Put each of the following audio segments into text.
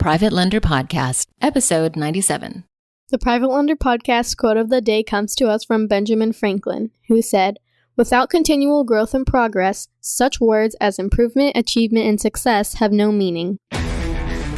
Private Lender Podcast, episode 97. The Private Lender Podcast quote of the day comes to us from Benjamin Franklin, who said, "Without continual growth and progress, such words as improvement, achievement, and success have no meaning."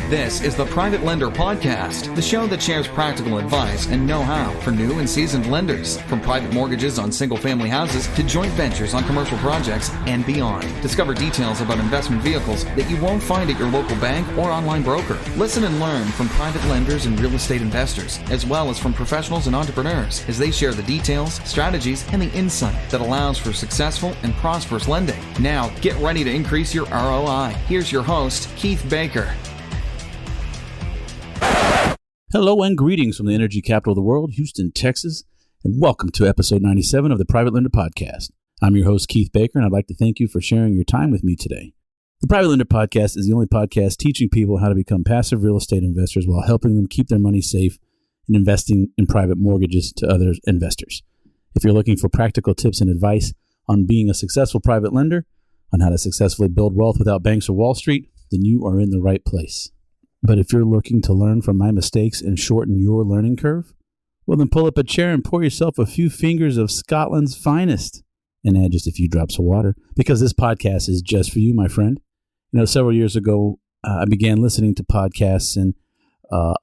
This is the Private Lender Podcast, the show that shares practical advice and know-how for new and seasoned lenders, from private mortgages on single-family houses to joint ventures on commercial projects and beyond. Discover details about investment vehicles that you won't find at your local bank or online broker. Listen and learn from private lenders and real estate investors, as well as from professionals and entrepreneurs, as they share the details, strategies, and the insight that allows for successful and prosperous lending. Now, get ready to increase your ROI. Here's your host, Keith Baker. Hello and greetings from the energy capital of the world, Houston, Texas, and welcome to episode 97 of the Private Lender Podcast. I'm your host, Keith Baker, and I'd like to thank you for sharing your time with me today. The Private Lender Podcast is the only podcast teaching people how to become passive real estate investors while helping them keep their money safe and investing in private mortgages to other investors. If you're looking for practical tips and advice on being a successful private lender, on how to successfully build wealth without banks or Wall Street, then you are in the right place. But if you're looking to learn from my mistakes and shorten your learning curve, well, then pull up a chair and pour yourself a few fingers of Scotland's finest and add just a few drops of water, because this podcast is just for you, my friend. You know, several years ago, I began listening to podcasts, and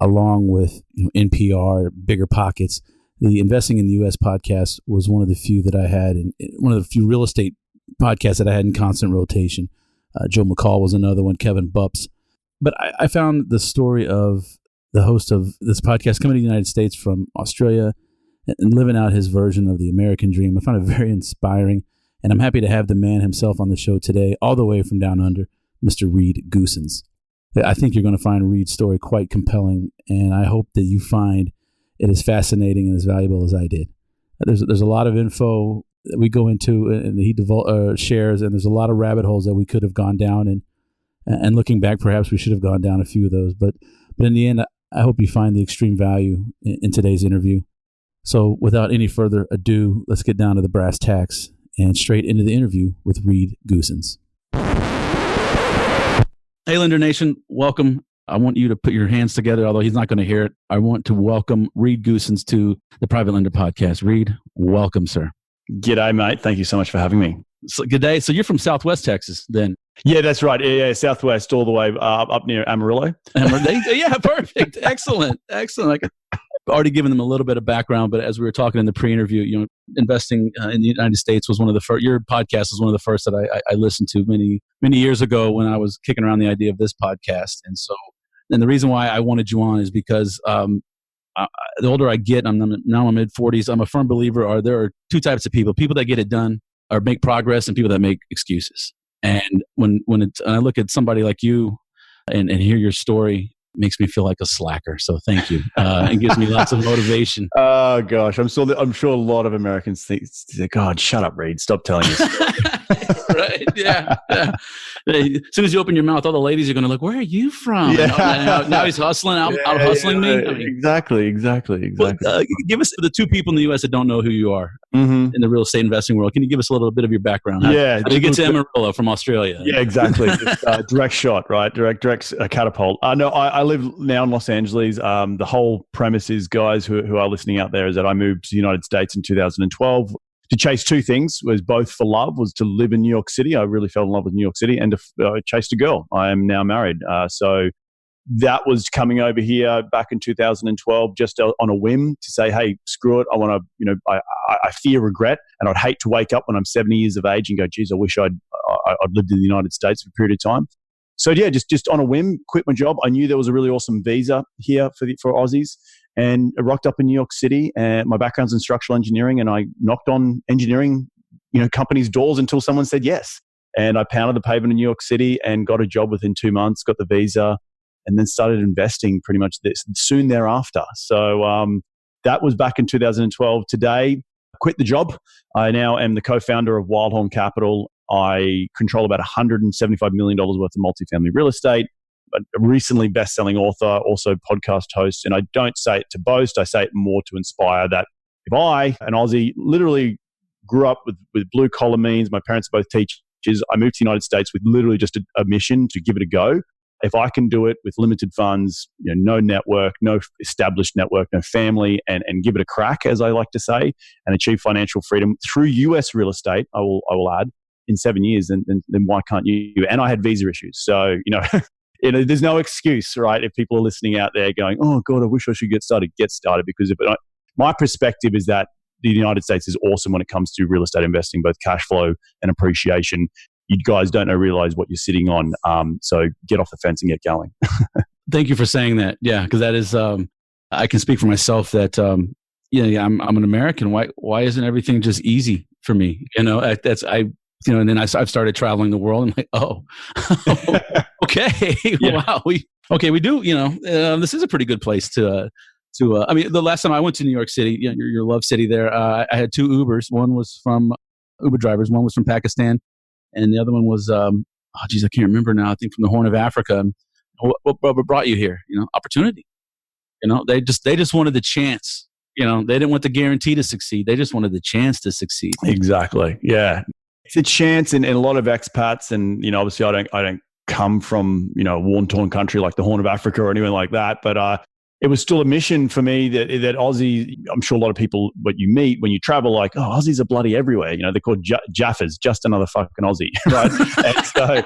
along with NPR, Bigger Pockets, the Investing in the U.S. podcast was one of the few that I had, and one of the few real estate podcasts that I had in constant rotation. Joe McCall was another one, Kevin Bupps. But I found the story of the host of this podcast coming to the United States from Australia and living out his version of the American dream. I found it very inspiring, and I'm happy to have the man himself on the show today, all the way from down under, Mr. Reed Goossens. I think you're going to find Reed's story quite compelling, and I hope that you find it as fascinating and as valuable as I did. There's a lot of info that we go into and he shares, and there's a lot of rabbit holes that we could have gone down, and looking back, perhaps we should have gone down a few of those. But in the end, I hope you find the extreme value in today's interview. So without any further ado, let's get down to the brass tacks and straight into the interview with Reed Goossens. Hey, Lender Nation, welcome. I want you to put your hands together, although he's not going to hear it. I want to welcome Reed Goossens to the Private Lender Podcast. Reed, welcome, sir. G'day, mate. Thank you so much for having me. So, good day. So you're from Southwest Texas then? Yeah, that's right. Yeah, Southwest, all the way up near Amarillo. Yeah, perfect. Excellent. I've already given them a little bit of background, but as we were talking in the pre-interview, investing in the United States was one of the first. Your podcast was one of the first that I listened to many years ago when I was kicking around the idea of this podcast. And the reason why I wanted you on is because the older I get, I'm now in my mid-40s. I'm a firm believer there are two types of people that get it done or make progress, and people that make excuses. And when I look at somebody like you and hear your story, it makes me feel like a slacker. So thank you. It gives me lots of motivation. Oh gosh, I'm sure a lot of Americans think, "God, shut up, Reed. Stop telling us." Right? Yeah. As soon as you open your mouth, all the ladies are going to look, "Where are you from?" Yeah. Now he's hustling out hustling me. I mean, exactly. Well, give us the two people in the U.S. that don't know who you are in the real estate investing world. Can you give us a little bit of your background? How did you get to Amarillo from Australia? Yeah, exactly. Direct shot, right? Direct catapult. No, I live now in Los Angeles. The whole premise is, guys who are listening out there, is that I moved to the United States in 2012 to chase two things. Was both for love, was to live in New York City. I really fell in love with New York City, and to chase a girl. I am now married. So that was coming over here back in 2012, just on a whim, to say, hey, screw it. I want to, I fear regret, and I'd hate to wake up when I'm 70 years of age and go, geez, I wish I'd lived in the United States for a period of time. So yeah, just on a whim, quit my job. I knew there was a really awesome visa here for Aussies, and I rocked up in New York City. And my background's in structural engineering, and I knocked on engineering, companies' doors until someone said yes. And I pounded the pavement in New York City and got a job within 2 months, got the visa, and then started investing pretty much soon thereafter. So that was back in 2012. Today, I quit the job. I now am the co-founder of Wildhorn Capital. I control about $175 million worth of multifamily real estate. A recently best-selling author, also podcast host. And I don't say it to boast. I say it more to inspire that if I, an Aussie, literally grew up with blue-collar means, my parents are both teachers, I moved to the United States with literally just a mission to give it a go. if I can do it with limited funds, no network, no established network, no family, and give it a crack, as I like to say, and achieve financial freedom through US real estate, I will add, in 7 years, then why can't you? And I had visa issues. So, there's no excuse, right? If people are listening out there going, oh God, I wish I should get started, because my perspective is that the United States is awesome when it comes to real estate investing, both cash flow and appreciation. You guys don't realize what you're sitting on. So get off the fence and get going. Thank you for saying that. Yeah, because that is, I can speak for myself that, I'm an American. Why isn't everything just easy for me? And then I've started traveling the world. And I'm like, oh, okay, wow, we do. This is a pretty good place to. I mean, the last time I went to New York City, your love city there, I had two Ubers. One was from Uber drivers. One was from Pakistan. And the other one was, I can't remember now. I think from the Horn of Africa. And what brought you here? Opportunity. They just wanted the chance. They didn't want the guarantee to succeed. They just wanted the chance to succeed. Exactly. Yeah, it's a chance, and a lot of expats. And obviously, I don't come from a war-torn country like the Horn of Africa or anything like that. But it was still a mission for me that Aussie, I'm sure a lot of people, what you meet when you travel, like, oh, Aussies are bloody everywhere. They're called Jaffas, just another fucking Aussie, right? And so,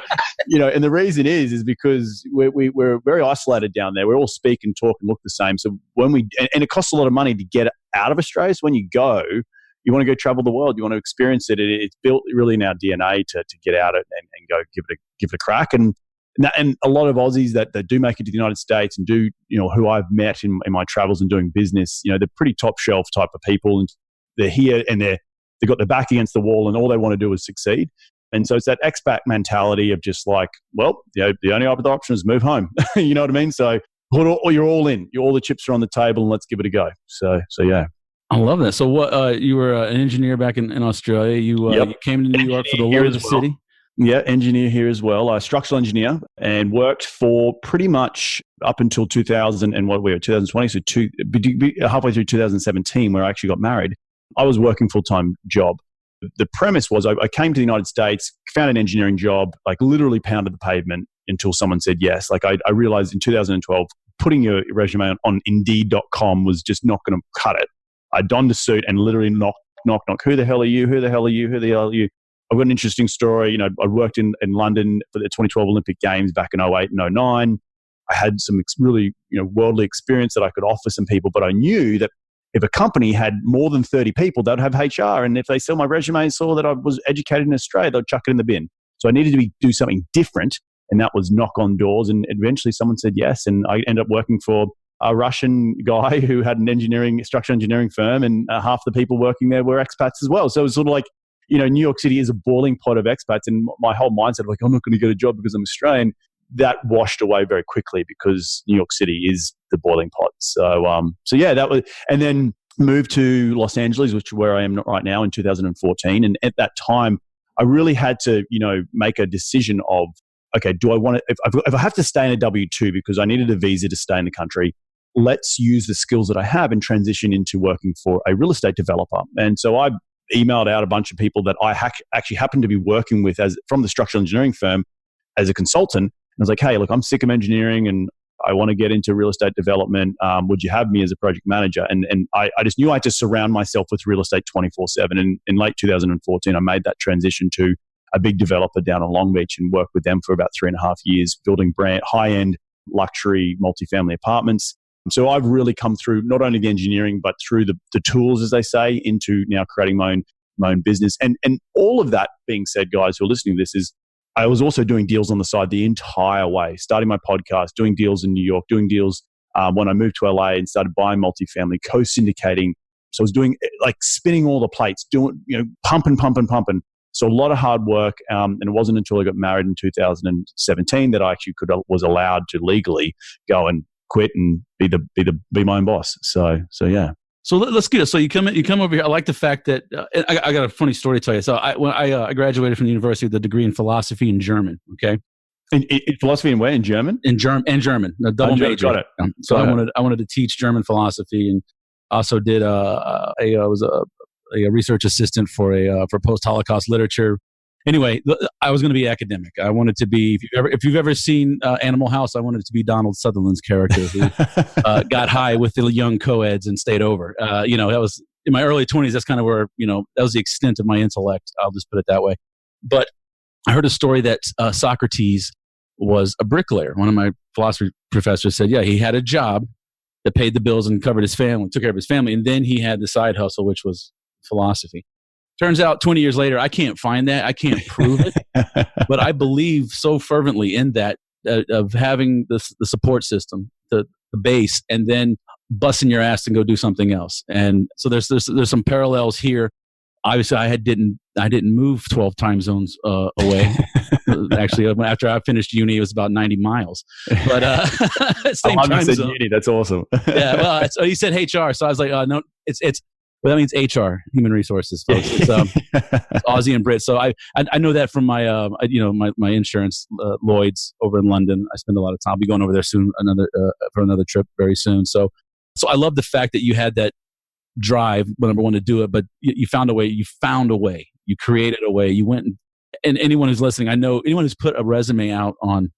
and the reason is because we're very isolated down there. We all speak and talk and look the same. So and it costs a lot of money to get out of Australia. So when you go, you want to go travel the world. You want to experience it. It's built really in our DNA to get out it and go give it a crack. And a lot of Aussies that do make it to the United States and do, who I've met in my travels and doing business, they're pretty top shelf type of people, and they're here and they've got their back against the wall and all they want to do is succeed. And so it's that expat mentality of just like, well, the only other option is move home. You know what I mean? So you're all in. All the chips are on the table and let's give it a go. So yeah. I love that. So what, you were an engineer back in Australia. You came to New York for the love of the city. Yeah, engineer here as well, structural engineer, and worked for pretty much up until 2020, so halfway through 2017, where I actually got married. I was working full-time job. The premise was I came to the United States, found an engineering job, like literally pounded the pavement until someone said yes. Like I realized in 2012, putting your resume on Indeed.com was just not going to cut it. I donned a suit and literally knock. Who the hell are you? Who the hell are you? Who the hell are you? I've got an interesting story. I worked in London for the 2012 Olympic Games back in 08 and 09. I had some really worldly experience that I could offer some people, but I knew that if a company had more than 30 people, they'd have HR. And if they saw my resume and saw that I was educated in Australia, they'd chuck it in the bin. So I needed to do something different, and that was knock on doors. And eventually someone said yes, and I ended up working for a Russian guy who had an structural engineering firm, and half the people working there were expats as well. So it was sort of like, New York City is a boiling pot of expats, and my whole mindset of like, I'm not going to get a job because I'm Australian, that washed away very quickly because New York City is the boiling pot. So yeah, that was, and then moved to Los Angeles, which is where I am right now, in 2014. And at that time, I really had to, make a decision of, okay, do I want to, if I have to stay in a W-2 because I needed a visa to stay in the country, let's use the skills that I have and transition into working for a real estate developer. And so I emailed out a bunch of people that I actually happened to be working with from the structural engineering firm as a consultant. And I was like, hey, look, I'm sick of engineering and I want to get into real estate development. Would you have me as a project manager? And I just knew I had to surround myself with real estate 24/7. And in late 2014, I made that transition to a big developer down on Long Beach and worked with them for about 3.5 years, building high-end luxury multifamily apartments. So I've really come through not only the engineering, but through the tools, as they say, into now creating my own business. And all of that being said, guys who are listening to this, is I was also doing deals on the side the entire way, starting my podcast, doing deals in New York, doing deals when I moved to LA and started buying multifamily, co-syndicating. So I was doing like spinning all the plates, doing, pumping. So a lot of hard work. And it wasn't until I got married in 2017 that I actually was allowed to legally go and quit and be my own boss. So yeah. So let's get it. So you come over here. I like the fact that I got a funny story to tell you. So I graduated from the university with a degree in philosophy and German. Okay, in philosophy and where? In German? In German, a double major. Got it. So I wanted to teach German philosophy, and also did was a research assistant for post-Holocaust literature. Anyway, I was going to be academic. I wanted to be, if you've ever seen Animal House, I wanted it to be Donald Sutherland's character who got high with the young co-eds and stayed over. That was in my early 20s. That's kind of where, that was the extent of my intellect. I'll just put it that way. But I heard a story that Socrates was a bricklayer. One of my philosophy professors said, he had a job that paid the bills and covered his family, took care of his family. And then he had the side hustle, which was philosophy. Turns out 20 years later, I can't find that. I can't prove it. But I believe so fervently in that, of having the support system, the base, and then busting your ass and go do something else. And so there's some parallels here. Obviously, I didn't move 12 time zones away. Actually, after I finished uni, it was about 90 miles. But same time zone. Uni, that's awesome. Yeah, well, so he said HR, so I was like, no, it's. Well, that means HR, human resources, folks. It's Aussie and Brit. So I know that from my my insurance, Lloyd's over in London. I spend a lot of time. I'll be going over there soon, for another trip very soon. So I love the fact that you had that drive, number one, to do it, but you found a way. You found a way. You created a way. You went and anyone who's listening, I know anyone who's put a resume out on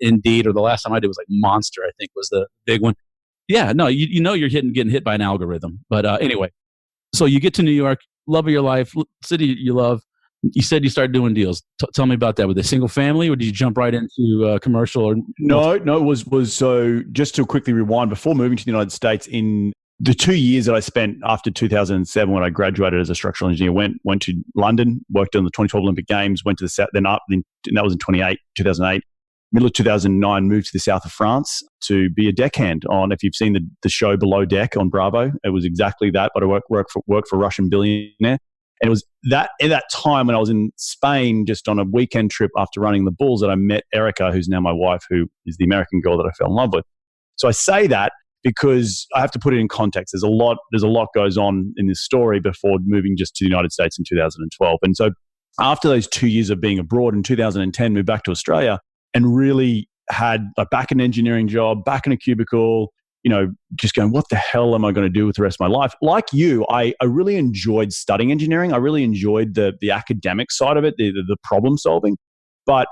Indeed, or the last time I did was like Monster, I think was the big one. Yeah, no, you're getting hit by an algorithm. But anyway. So you get to New York, love of your life, city you love. You said you started doing deals. Tell me about that. Were they single family, or did you jump right into commercial? Or No, it was so. Just to quickly rewind, before moving to the United States, in the 2 years that I spent after 2007, when I graduated as a structural engineer, went to London, worked on the 2012 Olympic Games, went to the south. Then that was in 2008. Middle of 2009, moved to the south of France to be a deckhand on, if you've seen the show Below Deck on Bravo, it was exactly that, but I worked for a Russian billionaire. And it was that at that time when I was in Spain, just on a weekend trip after running the Bulls, that I met Erica, who's now my wife, who is the American girl that I fell in love with. So I say that because I have to put it in context. There's a lot goes on in this story before moving just to the United States in 2012. And so after those 2 years of being abroad in 2010, moved back to Australia, and really had a back in engineering job, back in a cubicle, just going, what the hell am I going to do with the rest of my life? Like you, I really enjoyed studying engineering. I really enjoyed the academic side of it, the problem solving. But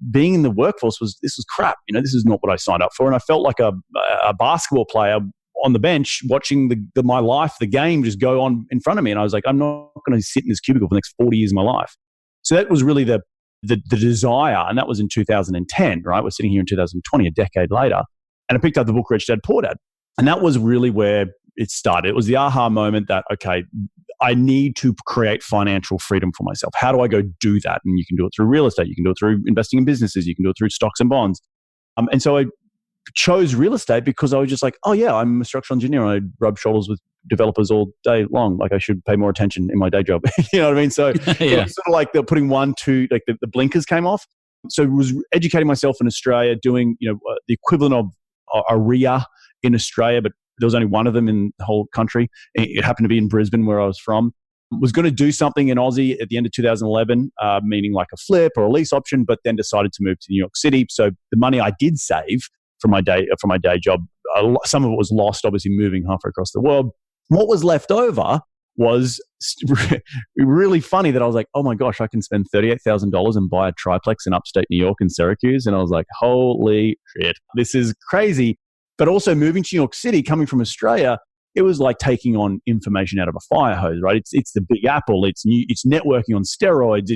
being in the workforce this was crap. This is not what I signed up for. And I felt like a basketball player on the bench watching my life, the game just go on in front of me. And I was like, I'm not going to sit in this cubicle for the next 40 years of my life. So that was really the desire, and that was in 2010, right? We're sitting here in 2020, a decade later, and I picked up the book Rich Dad Poor Dad. And that was really where it started. It was the aha moment that, okay, I need to create financial freedom for myself. How do I go do that? And you can do it through real estate. You can do it through investing in businesses. You can do it through stocks and bonds. And so I chose real estate because I was just like, oh yeah, I'm a structural engineer. I rub shoulders with developers all day long. Like I should pay more attention in my day job. You know what I mean? So yeah. It was sort of like putting the blinkers came off. So I was educating myself in Australia, doing the equivalent of a RIA in Australia, but there was only one of them in the whole country. It happened to be in Brisbane, where I was from. Was going to do something in Aussie at the end of 2011, meaning like a flip or a lease option, but then decided to move to New York City. So the money I did save from my day job, some of it was lost, obviously moving halfway across the world. What was left over was really funny that I was like, oh my gosh, I can spend $38,000 and buy a triplex in upstate New York in Syracuse. And I was like, holy shit, this is crazy. But also moving to New York City, coming from Australia, it was like taking on information out of a fire hose, right? It's the big apple. It's networking on steroids.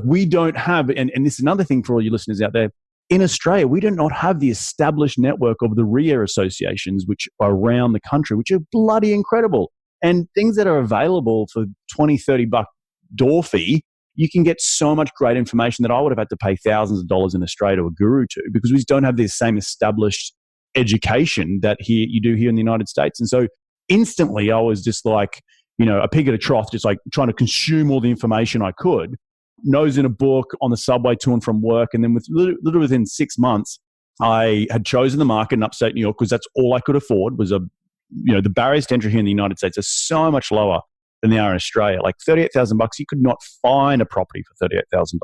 We don't have, and this is another thing for all you listeners out there, in Australia, we do not have the established network of the RIA associations, which are around the country, which are bloody incredible. And things that are available for $20, $30 door fee, you can get so much great information that I would have had to pay thousands of dollars in Australia to a guru to, because we don't have this same established education that you do here in the United States. And so instantly I was just like, a pig at a trough, just like trying to consume all the information I could. Nose in a book, on the subway to and from work. And then literally within 6 months, I had chosen the market in upstate New York because that's all I could afford. Was the barriers to entry here in the United States are so much lower than they are in Australia. Like $38,000, you could not find a property for $38,000.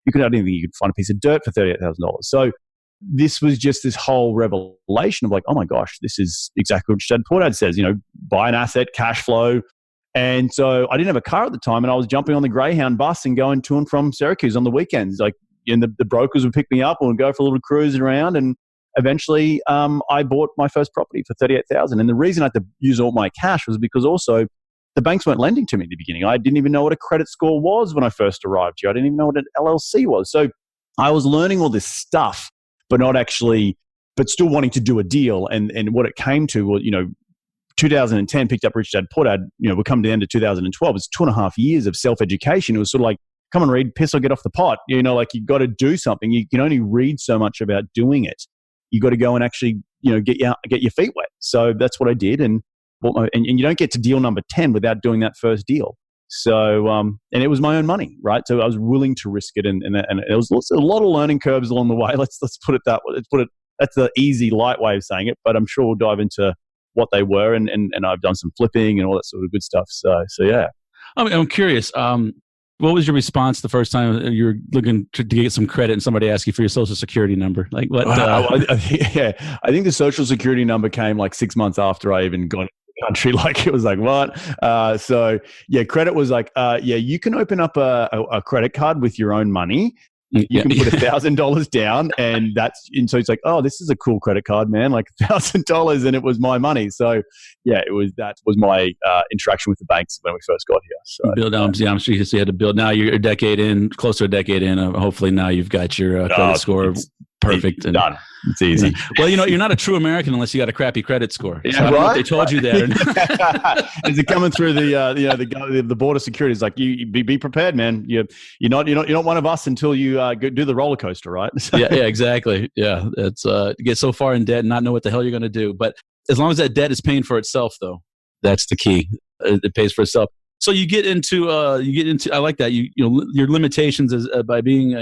You could not even think you could find a piece of dirt for $38,000. So this was just this whole revelation of like, oh my gosh, this is exactly what Rich Dad Poor Dad says. Buy an asset, cash flow, And so I didn't have a car at the time, and I was jumping on the Greyhound bus and going to and from Syracuse on the weekends. Like, and the brokers would pick me up and we'd go for a little cruise around. And eventually, I bought my first property for $38,000. And the reason I had to use all my cash was because also the banks weren't lending to me at the beginning. I didn't even know what a credit score was when I first arrived here. I didn't even know what an LLC was. So I was learning all this stuff, but still wanting to do a deal. And what it came to was, 2010 picked up Rich Dad Poor Dad. We're coming to the end of 2012. It's 2.5 years of self-education. It was sort of like, come and read, piss or get off the pot. Like you got to do something. You can only read so much about doing it. You got to go and actually, get your feet wet. So that's what I did. And you don't get to deal number 10 without doing that first deal. So, and it was my own money, right? So I was willing to risk it. And it was a lot of learning curves along the way. Let's put it that way. That's the easy, light way of saying it. But I'm sure we'll dive into what they were. And I've done some flipping and all that sort of good stuff. So yeah. I'm curious. What was your response the first time you were looking to get some credit and somebody asked you for your social security number? Like what? I think the social security number came like 6 months after I even got into the country. Like it was like, what? So yeah, credit was like, you can open up a credit card with your own money. You can put $1,000 down, and so it's like, oh, this is a cool credit card, man. Like $1,000, and it was my money. So yeah, that was my interaction with the banks when we first got here. So I'm sure you had to build. Now you're close to a decade in. Hopefully now you've got your credit score perfect. It's done. It's easy. Well, you're not a true American unless you got a crappy credit score. Yeah, so I don't know if they told you that. Is it coming through the border security? It's like you be prepared, man. You're not one of us until you do the roller coaster, right? yeah, exactly. Yeah, it's get so far in debt and not know what the hell you're going to do. But as long as that debt is paying for itself, though, that's the key. It pays for itself. So you get into I like that your limitations is by being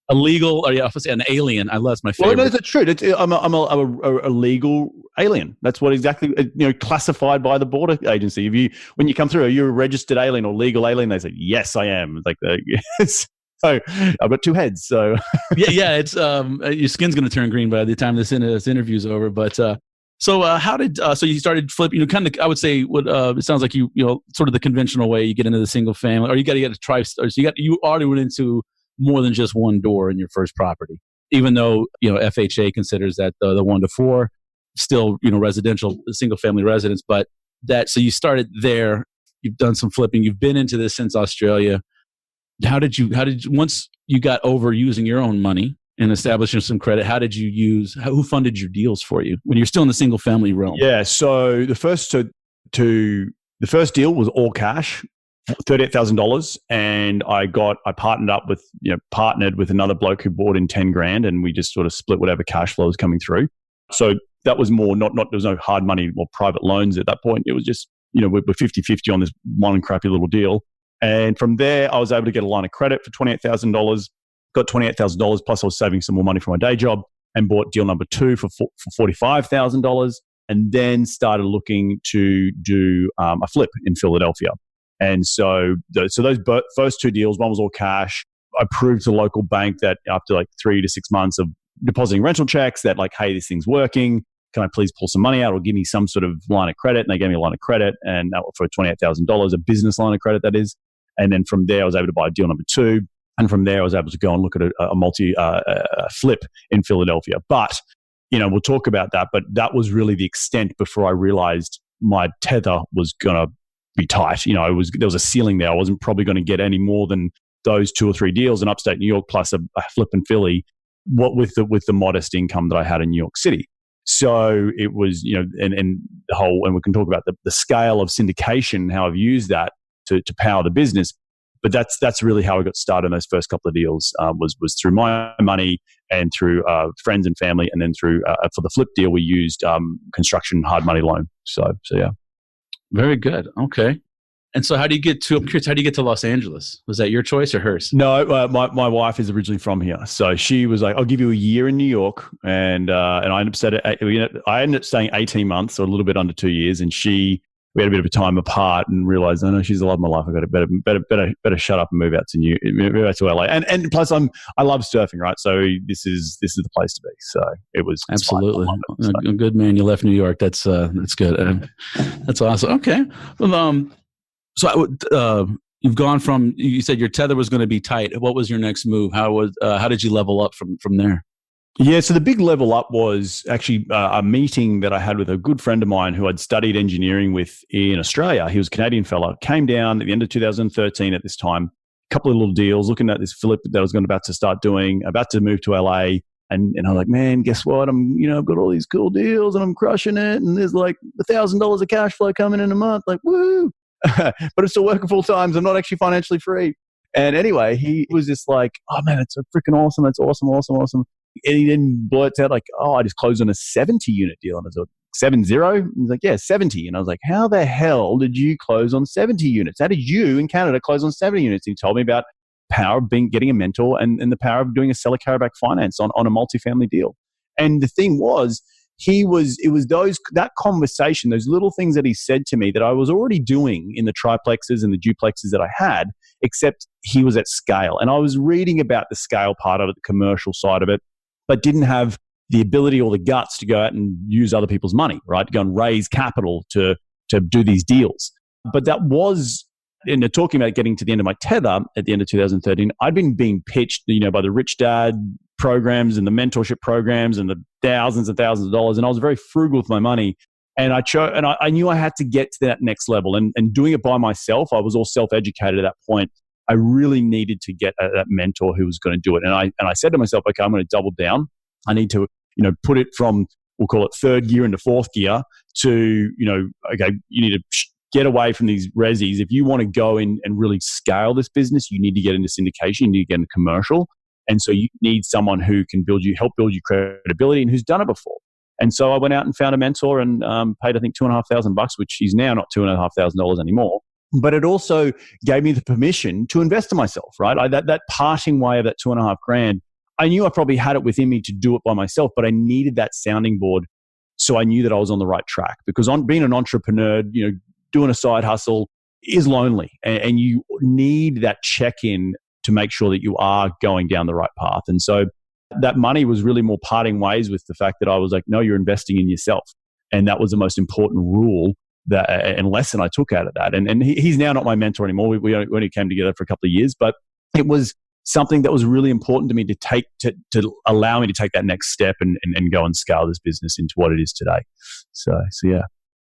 a legal, or an alien. I love my favorite. Well, no, that's true. I'm a legal alien. That's what exactly, classified by the border agency. When you come through, are you a registered alien or legal alien? They say, yes, I am. It's like, so I've got two heads. So yeah, it's your skin's going to turn green by the time this interview's over. But so how did so you started flipping? Kind of, I would say, what it sounds like sort of the conventional way you get into the single family, or you got to get a tri-star. So you already went into more than just one door in your first property, even though FHA considers that the 1 to 4 still residential single family residence. But so you started there. You've done some flipping. You've been into this since Australia. How did you once you got over using your own money and establishing some credit? Who funded your deals for you when you're still in the single family realm? Yeah. So the first deal was all cash. $38,000, and I partnered with another bloke who bought in 10 grand, and we just sort of split whatever cash flow was coming through. So that was more not there was no hard money or private loans at that point. It was just we're 50-50 on this one crappy little deal. And from there, I was able to get a line of credit for $28,000. Got $28,000 plus I was saving some more money from my day job, and bought deal number 2 for $45,000, and then started looking to do a flip in Philadelphia. And so those first 2 deals, one was all cash. I proved to the local bank that after like 3 to 6 months of depositing rental checks that like, hey, this thing's working. Can I please pull some money out or give me some sort of line of credit? And they gave me a line of credit, and that was for $28,000, a business line of credit, that is. And then from there, I was able to buy deal number 2. And from there, I was able to go and look at a multi flip in Philadelphia. But, we'll talk about that. But that was really the extent before I realized my tether was going to be tight. There was a ceiling there. I wasn't probably going to get any more than those 2 or 3 deals in upstate New York plus a flip in Philly, with the modest income that I had in New York City. So it was, and we can talk about the scale of syndication, how I've used that to power the business. But that's really how I got started in those first couple of deals, was through my money and through friends and family, and then through for the flip deal we used construction hard money loan. So yeah. Very good. Okay. And so I'm curious, how do you get to Los Angeles? Was that your choice or hers? No, my wife is originally from here. So she was like, I'll give you a year in New York. And I ended up staying 18 months, or a little bit under 2 years. And we had a bit of a time apart, and realized, oh no, she's the love of my life. I got to better shut up and move out to LA. And plus I love surfing, right? So this is the place to be. So it was absolutely a good man. You left New York. That's good. That's awesome. Okay. Well, So you've gone from, you said your tether was going to be tight. What was your next move? How did you level up from there? Yeah, so the big level up was actually a meeting that I had with a good friend of mine who I'd studied engineering with in Australia. He was a Canadian fella, came down at the end of 2013 at this time, a couple of little deals, looking at this flip that I was about to start doing, about to move to LA. And I'm like, man, guess what? I've got all these cool deals and I'm crushing it. And there's like $1,000 of cash flow coming in a month. Like, woo! But I'm still working full time. So I'm not actually financially free. And anyway, he was just like, oh man, it's so freaking awesome. That's awesome. And he then blurts out like, oh, I just closed on a 70 unit deal. And I was like, 70? He's like, yeah, 70. And I was like, how the hell did you close on 70 units? How did you in Canada close on 70 units? And he told me about power of getting a mentor and the power of doing a seller carryback finance on a multifamily deal. And the thing was, it was that conversation, those little things that he said to me that I was already doing in the triplexes and the duplexes that I had, except he was at scale. And I was reading about the scale part of it, the commercial side of it, but didn't have the ability or the guts to go out and use other people's money, right? To go and raise capital to do these deals. But that was, talking about getting to the end of my tether at the end of 2013, I'd been being pitched, by the Rich Dad programs and the mentorship programs and the thousands and thousands of dollars. And I was very frugal with my money. And I knew I had to get to that next level. And doing it by myself, I was all self-educated at that point. I really needed to get that mentor who was going to do it. And I said to myself, okay, I'm going to double down. I need to, put it from, we'll call it third gear into fourth gear to, okay, you need to get away from these resis. If you want to go in and really scale this business, you need to get into syndication, you need to get into commercial. And so you need someone who can help build you credibility and who's done it before. And so I went out and found a mentor and paid, I think, $2,500, which is now not $2,500 anymore. But it also gave me the permission to invest in myself, right? That parting way of that $2,500, I knew I probably had it within me to do it by myself, but I needed that sounding board so I knew that I was on the right track. Because being an entrepreneur, doing a side hustle is lonely, and you need that check-in to make sure that you are going down the right path. And so that money was really more parting ways with the fact that I was like, no, you're investing in yourself. And that was the most important rule and lesson I took out of that. And he's now not my mentor anymore. We only came together for a couple of years, but it was something that was really important to me to allow me to take that next step and go and scale this business into what it is today. So yeah.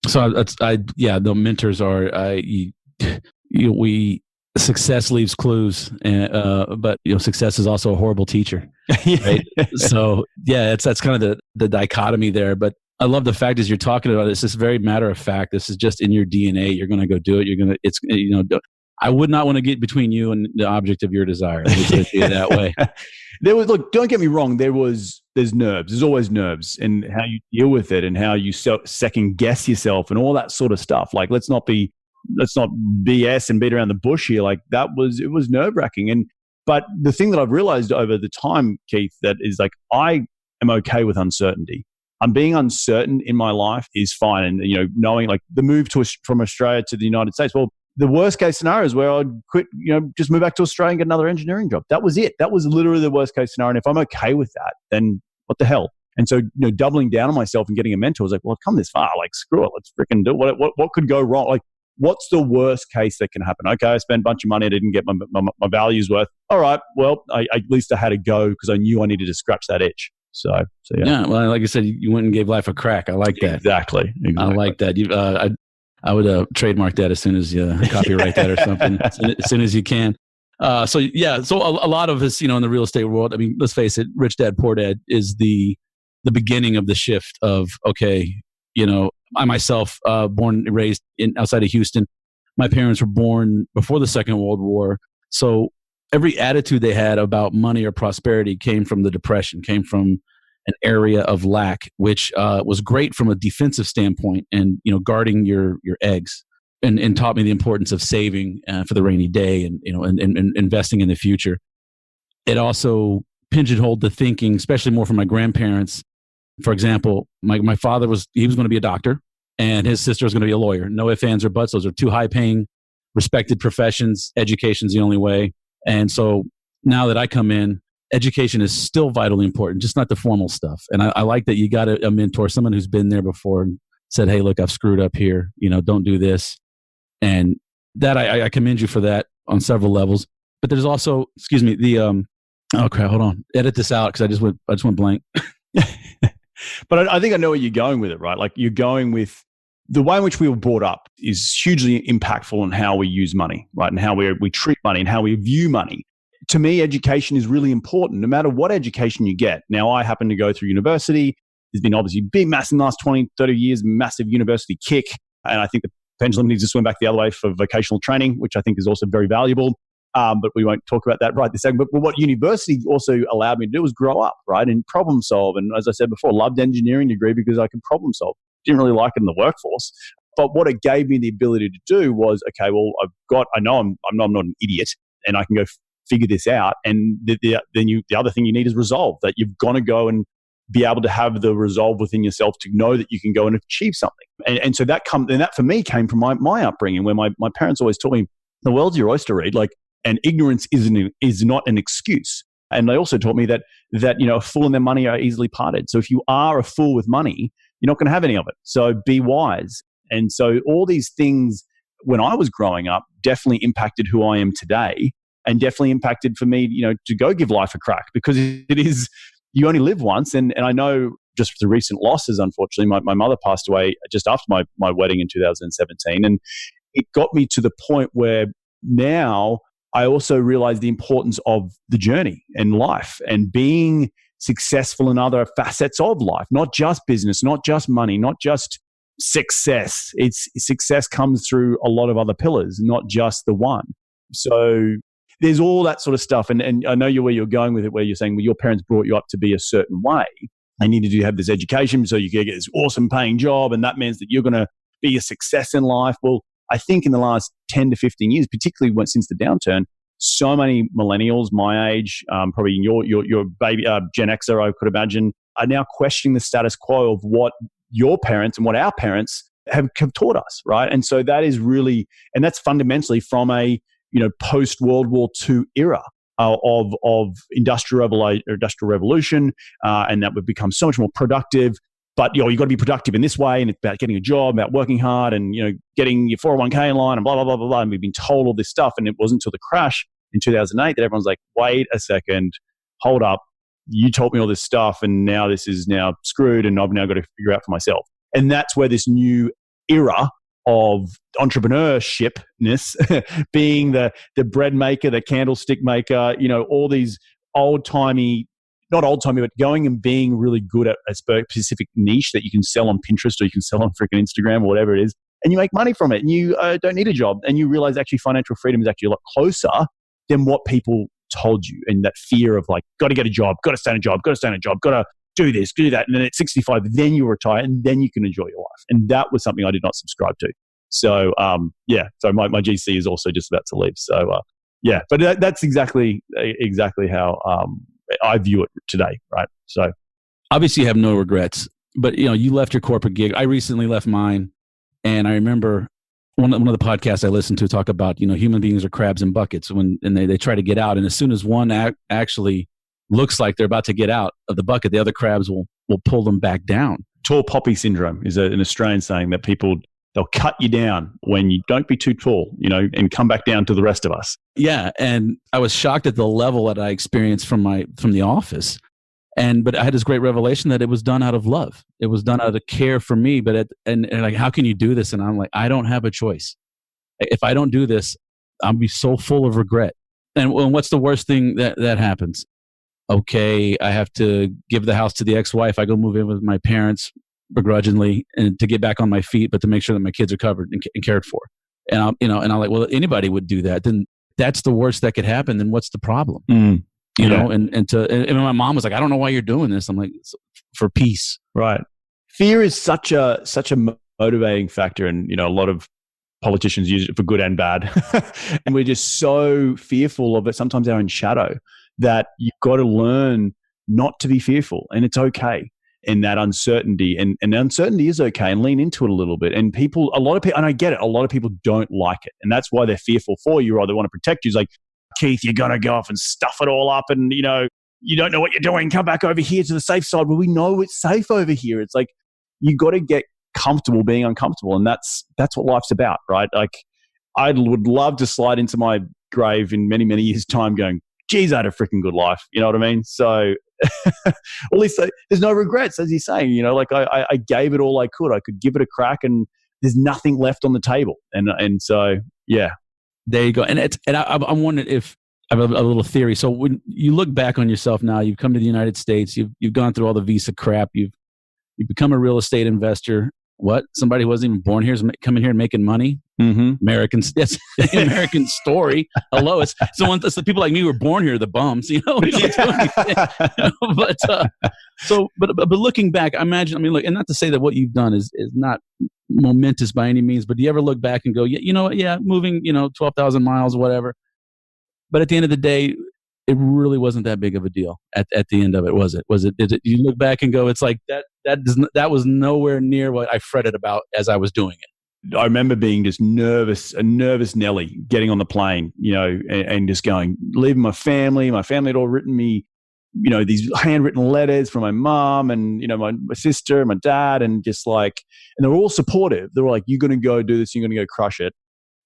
So the mentors are, success leaves clues, but success is also a horrible teacher, right? So yeah, that's kind of the dichotomy there. But I love the fact as you're talking about this very matter of fact. This is just in your DNA. You're going to go do it. I would not want to get between you and the object of your desire. Let me put it that way. Don't get me wrong. There's nerves. There's always nerves, and how you deal with it and how you second guess yourself and all that sort of stuff. Like, let's not BS and beat around the bush here. Like it was nerve wracking. But the thing that I've realized over the time, Keith, that is like, I am okay with uncertainty. I'm being uncertain in my life is fine. And, knowing like the move from Australia to the United States, well, the worst case scenario is where I'd quit, just move back to Australia and get another engineering job. That was it. That was literally the worst case scenario. And if I'm okay with that, then what the hell? And so, doubling down on myself and getting a mentor was like, well, I've come this far. Like, screw it. Let's freaking do it. What could go wrong? Like, what's the worst case that can happen? Okay, I spent a bunch of money. I didn't get my value's worth. All right. Well, at least I had to go because I knew I needed to scratch that itch. So yeah. Yeah. Well, like I said, you went and gave life a crack. I like that. Exactly. I like that. I would trademark that as soon as you copyright that or something, as soon as you can. So a lot of us, in the real estate world, I mean, let's face it, Rich Dad, Poor Dad is the beginning of the shift of, okay, I myself, born and raised outside of Houston, my parents were born before the Second World War. So every attitude they had about money or prosperity came from the Depression, came from an area of lack, which was great from a defensive standpoint and, guarding your eggs and taught me the importance of saving for the rainy day and, and investing in the future. It also pigeonholed the thinking, especially more from my grandparents. For example, my father was going to be a doctor and his sister was going to be a lawyer. No ifs, ands, or buts. Those are two high-paying, respected professions. Education's the only way. And so now that I come in, education is still vitally important, just not the formal stuff. And I like that you got a mentor, someone who's been there before and said, hey, look, I've screwed up here. Don't do this. And that I commend you for that on several levels. But there's also, oh crap, hold on, edit this out because I just went blank. But I think I know where you're going with it, right? Like you're going with the way in which we were brought up is hugely impactful on how we use money, right? And how we treat money and how we view money. To me, education is really important, no matter what education you get. Now, I happen to go through university. There's been obviously big, massive in the last 20, 30 years, massive university kick. And I think the pendulum needs to swing back the other way for vocational training, which I think is also very valuable. But we won't talk about that right this second. But what university also allowed me to do was grow up, right, and problem solve. And as I said before, loved engineering degree because I could problem solve. Didn't really like it in the workforce. But what it gave me the ability to do was, okay, well, I know I'm not an idiot, and I can go figure this out. And the other thing you need is resolve. That you've got to go and be able to have the resolve within yourself to know that you can go and achieve something. And so that for me came from my upbringing, where my parents always taught me the world's your oyster, Reed. Like, and ignorance is not an excuse. And they also taught me that a fool and their money are easily parted. So if you are a fool with money, you're not going to have any of it. So be wise. And so all these things, when I was growing up, definitely impacted who I am today, and definitely impacted for me, to go give life a crack, because it is, you only live once. And I know just the recent losses, unfortunately, my mother passed away just after my wedding in 2017. And it got me to the point where now I also realized the importance of the journey and life and being successful in other facets of life, not just business, not just money, not just success. Success comes through a lot of other pillars, not just the one. So there's all that sort of stuff. And I know where you're going with it, where you're saying, well, your parents brought you up to be a certain way. They needed you to have this education so you can get this awesome paying job. And that means that you're going to be a success in life. Well, I think in the last 10 to 15 years, particularly since the downturn, so many millennials my age, probably your baby Gen Xer, I could imagine, are now questioning the status quo of what your parents and what our parents have taught us, right? And so that is really, and that's fundamentally from a post World War II era of industrial revolution, and that we've become so much more productive. But you've got to be productive in this way, and it's about getting a job, about working hard, and getting your 401k in line, and blah blah blah blah blah. And we've been told all this stuff, and it wasn't until the crash in 2008 that everyone's like, "Wait a second, hold up! You told me all this stuff, and now this is now screwed, and I've now got to figure out for myself." And that's where this new era of entrepreneurshipness, being the bread maker, the candlestick maker, all these old-timey. Not old-timey, but going and being really good at a specific niche that you can sell on Pinterest or you can sell on freaking Instagram or whatever it is, and you make money from it, and you don't need a job, and you realize actually financial freedom is actually a lot closer than what people told you, and that fear of like, got to get a job, got to stay in a job, got to do this, do that, and then at 65, then you retire, and then you can enjoy your life. And that was something I did not subscribe to. So, so my GC is also just about to leave. So, but that's exactly how I view it today, right? So obviously you have no regrets, but you left your corporate gig. I recently left mine, and I remember one of the podcasts I listened to talk about, human beings are crabs in buckets and they try to get out. And as soon as one actually looks like they're about to get out of the bucket, the other crabs will pull them back down. Tall poppy syndrome is an Australian saying that they'll cut you down when you don't be too tall, and come back down to the rest of us. Yeah. And I was shocked at the level that I experienced from the office. But I had this great revelation that it was done out of love. It was done out of care for me. But like, how can you do this? And I'm like, I don't have a choice. If I don't do this, I'll be so full of regret. And what's the worst thing that happens? Okay, I have to give the house to the ex-wife. I go move in with my parents begrudgingly, and to get back on my feet, but to make sure that my kids are covered and cared for. And I'm like, well, anybody would do that. Then that's the worst that could happen. Then what's the problem? You know, and my mom was like, I don't know why you're doing this. I'm like, for peace. Right. Fear is such a motivating factor. And, a lot of politicians use it for good and bad. And we're just so fearful of it, sometimes our own shadow, that you've got to learn not to be fearful. And it's okay. In that uncertainty, and uncertainty is okay, and lean into it a little bit. And a lot of people, and I get it, a lot of people don't like it, and that's why they're fearful for you, or they want to protect you. It's like, Keith, you're gonna go off and stuff it all up, and you don't know what you're doing. Come back over here to the safe side. Well, we know it's safe over here. It's like you got to get comfortable being uncomfortable, and that's what life's about, right? Like I would love to slide into my grave in many, many years' time going, geez, I had a freaking good life. You know what I mean? So at least there's no regrets, as you're saying. You know, like I gave it all I could. I could give it a crack, and there's nothing left on the table. And so, yeah. There you go. And I'm wondering if I have a little theory. So when you look back on yourself now, you've come to the United States, you've gone through all the visa crap, you've become a real estate investor. What? Somebody who wasn't even born here is coming here and making money? Mm-hmm. Americans. That's the American story. Hello. It's the people like me who were born here, the bums, you know, we don't do anything. But looking back, I imagine, look, and not to say that what you've done is not momentous by any means, but do you ever look back and go, yeah, you know what? Yeah, moving, 12,000 miles, whatever. But at the end of the day, it really wasn't that big of a deal at the end of it, was it? Did it? You look back and go, it's like that was nowhere near what I fretted about as I was doing it. I remember being just a nervous Nelly getting on the plane, and just going, leaving my family. My family had all written me, these handwritten letters from my mom and, my sister, my dad, and just like, and they were all supportive. They were like, you're going to go do this, you're going to go crush it.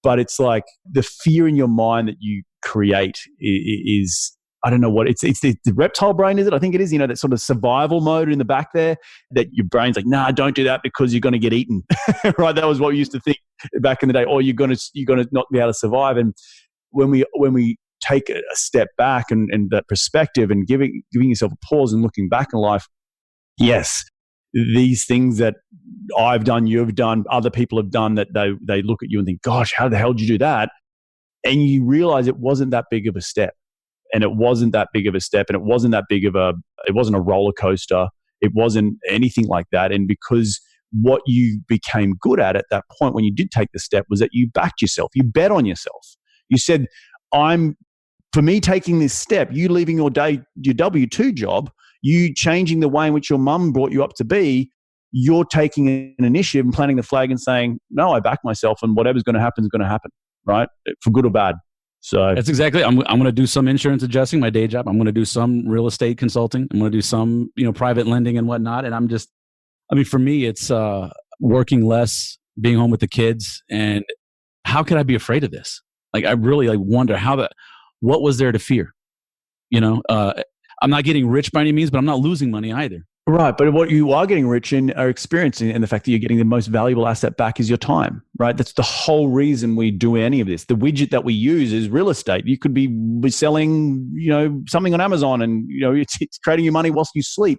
But it's like the fear in your mind that you create is I don't know what it's the reptile brain, is it? I think it is, that sort of survival mode in the back there that your brain's like, nah, don't do that because you're going to get eaten. Right? That was what we used to think back in the day. Or you're going to not be able to survive. And when we take a step back and that perspective and giving yourself a pause and looking back in life, yes, these things that I've done, you've done, other people have done, that they look at you and think, gosh, how the hell did you do that? And you realize it wasn't that big of a step. And it wasn't that big of a step. And it wasn't a roller coaster. It wasn't anything like that. And because what you became good at that point when you did take the step was that you backed yourself. You bet on yourself. You said, for me taking this step, you leaving your W-2 job, you changing the way in which your mum brought you up to be, you're taking an initiative and planting the flag and saying, no, I back myself, and whatever's going to happen is going to happen, right? For good or bad. So that's exactly. I'm going to do some insurance adjusting, my day job. I'm going to do some real estate consulting. I'm going to do some, private lending and whatnot. And for me, it's working less, being home with the kids. And how could I be afraid of this? Like, I really wonder what was there to fear? I'm not getting rich by any means, but I'm not losing money either. Right. But what you are getting rich in are experiencing, and the fact that you're getting the most valuable asset back is your time, right? That's the whole reason we do any of this. The widget that we use is real estate. You could be selling, something on Amazon and, it's creating you money whilst you sleep.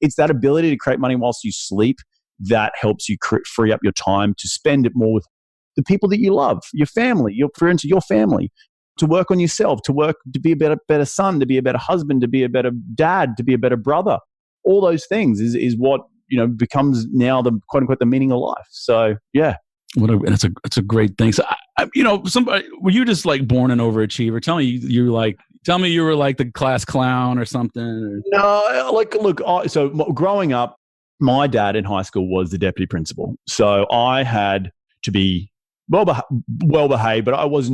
It's that ability to create money whilst you sleep that helps you free up your time to spend it more with the people that you love, your family, your friends, your family, to work on yourself, to be a better son, to be a better husband, to be a better dad, to be a better brother. All those things is what, becomes now the quote unquote the meaning of life. So yeah. It's a great thing. So, somebody, were you just like born an overachiever? Tell me you were like the class clown or something. Or... No, so growing up, my dad in high school was the deputy principal. So I had to be well behaved, but I was